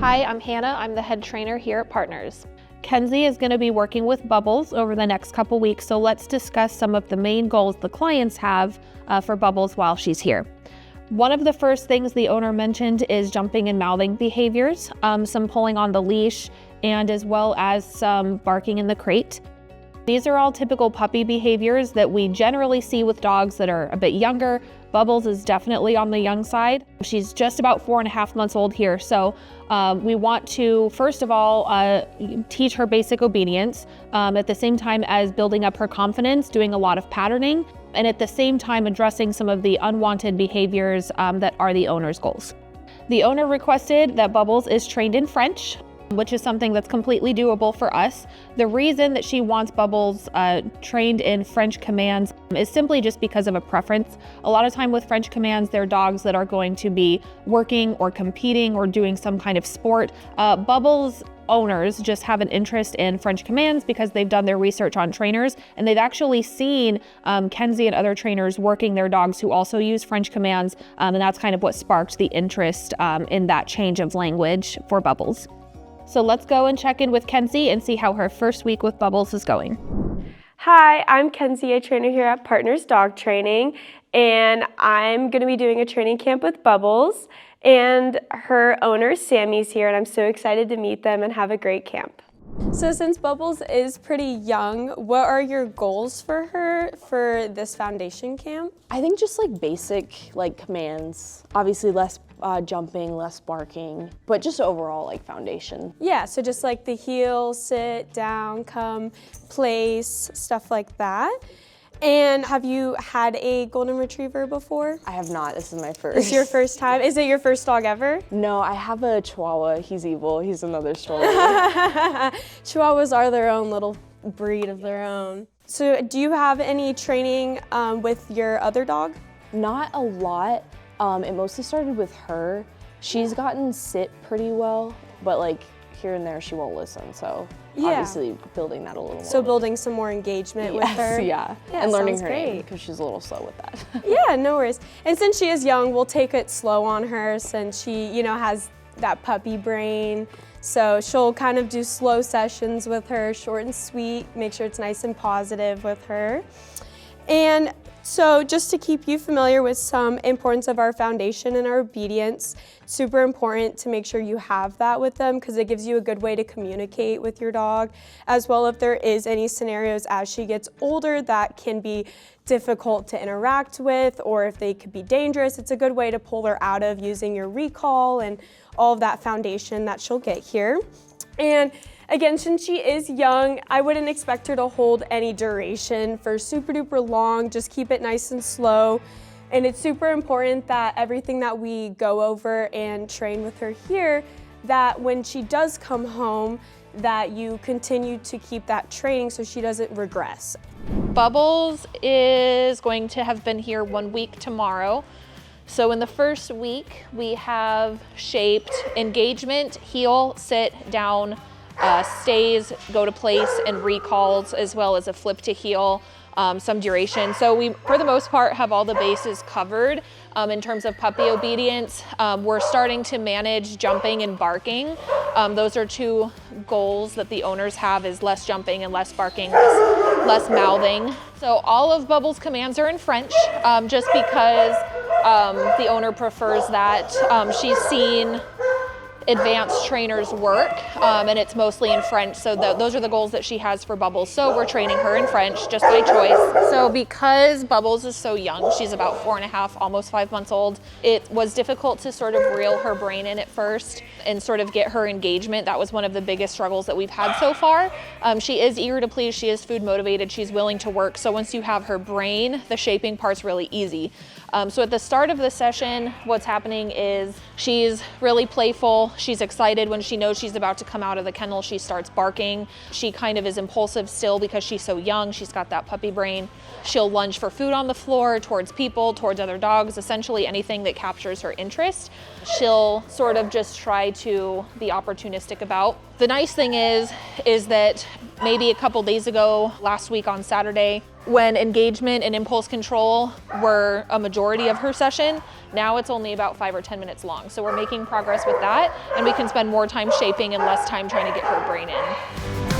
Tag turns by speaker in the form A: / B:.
A: Hi, I'm Hannah. I'm the head trainer here at Partners. Kenzie is going to be working with Bubbles over the next couple weeks, so let's discuss some of the main goals the clients have for Bubbles while she's here. One of the first things the owner mentioned is jumping and mouthing behaviors, some pulling on the leash, and as well as some barking in the crate. These are all typical puppy behaviors that we generally see with dogs that are a bit younger. Bubbles is definitely on the young side. She's just about 4.5 months old here. So we want to, first of all, teach her basic obedience at the same time as building up her confidence, doing a lot of patterning, and at the same time addressing some of the unwanted behaviors that are the owner's goals. The owner requested that Bubbles is trained in French, which is something that's completely doable for us. The reason that she wants Bubbles trained in French commands is simply just because of a preference. A lot of time with French commands, they're dogs that are going to be working or competing or doing some kind of sport. Bubbles owners just have an interest in French commands because they've done their research on trainers, and they've actually seen Kenzie and other trainers working their dogs who also use French commands, and that's kind of what sparked the interest in that change of language for Bubbles. So let's go and check in with Kenzie and see how her first week with Bubbles is going.
B: Hi, I'm Kenzie, a trainer here at Partners Dog Training, and I'm going to be doing a training camp with Bubbles, and her owner Sammy's here, and I'm so excited to meet them and have a great camp. So since Bubbles is pretty young, what are your goals for her for this foundation camp?
C: I think just like basic commands, obviously less jumping, less barking, but just overall foundation.
B: Yeah, so just like the heel, sit, down, come, place, stuff like that. And have you had a golden retriever before?
C: I have not, this is my first.
B: This is your first time? Is it your first dog ever?
C: No, I have a Chihuahua, he's evil, he's another story.
B: Chihuahuas are their own little breed of their own. So do you have any training with your other dog?
C: Not a lot. It mostly started with her. She's gotten sit pretty well, but here and there she won't listen, so obviously building that a little more.
B: So building some more engagement with her?
C: Yeah, and learning her name, because she's a little slow with that.
B: Yeah, no worries. And since she is young, we'll take it slow on her since she, has that puppy brain. So she'll kind of do slow sessions with her, short and sweet, make sure it's nice and positive with her. And so just to keep you familiar with some importance of our foundation and our obedience, super important to make sure you have that with them because it gives you a good way to communicate with your dog, as well if there is any scenarios as she gets older that can be difficult to interact with, or if they could be dangerous, it's a good way to pull her out of using your recall and all of that foundation that she'll get here. And again, since she is young, I wouldn't expect her to hold any duration for super duper long. Just keep it nice and slow. And it's super important that everything that we go over and train with her here, that when she does come home, that you continue to keep that training so she doesn't regress.
A: Bubbles is going to have been here 1 week tomorrow. So in the first week, we have shaped engagement, heel, sit, down, stays, go to place, and recalls, as well as a flip to heel, some duration. So we, for the most part, have all the bases covered in terms of puppy obedience. We're starting to manage jumping and barking. Those are two goals that the owners have, is less jumping and less barking, less mouthing. So all of Bubbles' commands are in French, just because the owner prefers that. She's seen advanced trainers work, and it's mostly in French, so those are the goals that she has for Bubbles. So we're training her in French just by choice. So because Bubbles is so young, she's about 4.5, almost 5 months old, it was difficult to sort of reel her brain in at first and sort of get her engagement. That was one of the biggest struggles that we've had so far. She is eager to please, she is food motivated, she's willing to work. So once you have her brain, the shaping part's really easy. So at the start of the session, what's happening is she's really playful. She's excited when she knows she's about to come out of the kennel. She starts barking. She kind of is impulsive still because she's so young. She's got that puppy brain. She'll lunge for food on the floor, towards people, towards other dogs, essentially anything that captures her interest. She'll sort of just try to be opportunistic about. The nice thing is that maybe a couple days ago, last week on Saturday, when engagement and impulse control were a majority of her session. Now it's only about 5 or 10 minutes long. So we're making progress with that, and we can spend more time shaping and less time trying to get her brain in.